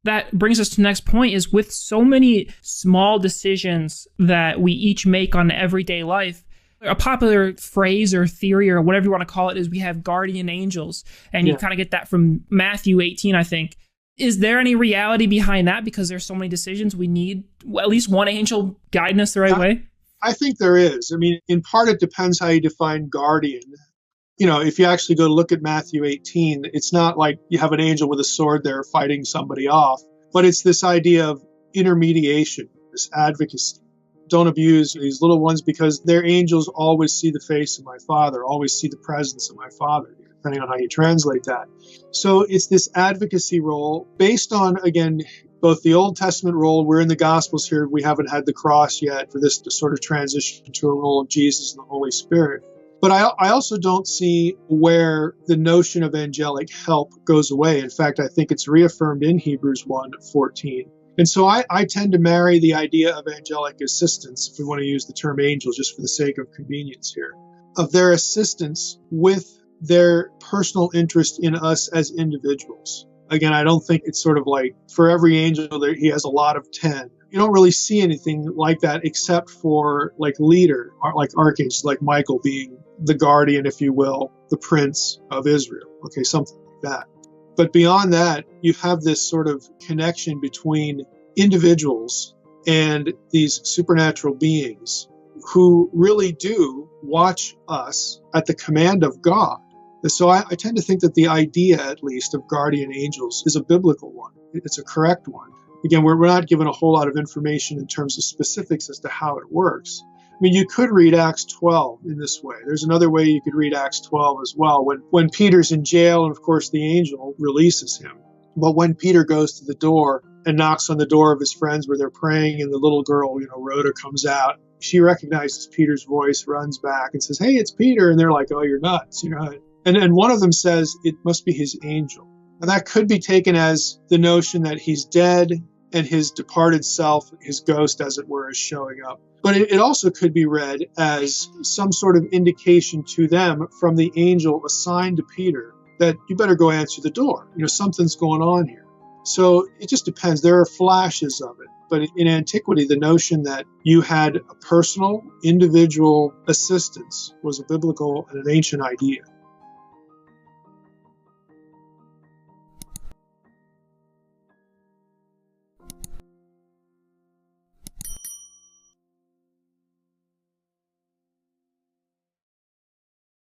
that brings us to the next point is with so many small decisions that we each make on everyday life, a popular phrase or theory or whatever you want to call it is we have guardian angels. And you kind of get that from Matthew 18, I think. Is there any reality behind that? Because there's so many decisions, we need at least one angel guiding us the right way? I think there is. I mean, in part, it depends how you define guardian. You know, if you actually go to look at Matthew 18, it's not like you have an angel with a sword there fighting somebody off, but it's this idea of intermediation, this advocacy. Don't abuse these little ones because their angels always see the face of my Father, always see the presence of my Father, depending on how you translate that. So it's this advocacy role based on, again, both the Old Testament role, we're in the Gospels here, we haven't had the cross yet for this to sort of transition to a role of Jesus and the Holy Spirit. But I also don't see where the notion of angelic help goes away. In fact, I think it's reaffirmed in Hebrews 1:14. And so I tend to marry the idea of angelic assistance, if we want to use the term angel just for the sake of convenience here, of their assistance with their personal interest in us as individuals. Again, I don't think it's sort of like for every angel, he has a lot of 10. You don't really see anything like that except for like leader, like archangels, like Michael being the guardian, if you will, the prince of Israel. Okay, something like that. But beyond that, you have this sort of connection between individuals and these supernatural beings who really do watch us at the command of God. And so I tend to think that the idea, at least, of guardian angels is a biblical one. It's a correct one. Again, we're not given a whole lot of information in terms of specifics as to how it works. I mean, you could read Acts 12 in this way. There's another way you could read Acts 12 as well. When Peter's in jail, and of course the angel releases him. But when Peter goes to the door and knocks on the door of his friends where they're praying, and the little girl, Rhoda, comes out, she recognizes Peter's voice, runs back and says, "Hey, it's Peter." And they're like, "Oh, you're nuts." And one of them says it must be his angel. And that could be taken as the notion that he's dead and his departed self, his ghost, as it were, is showing up. But it also could be read as some sort of indication to them from the angel assigned to Peter that you better go answer the door. Something's going on here. So it just depends. There are flashes of it. But in antiquity, the notion that you had a personal, individual assistance was a biblical and an ancient idea.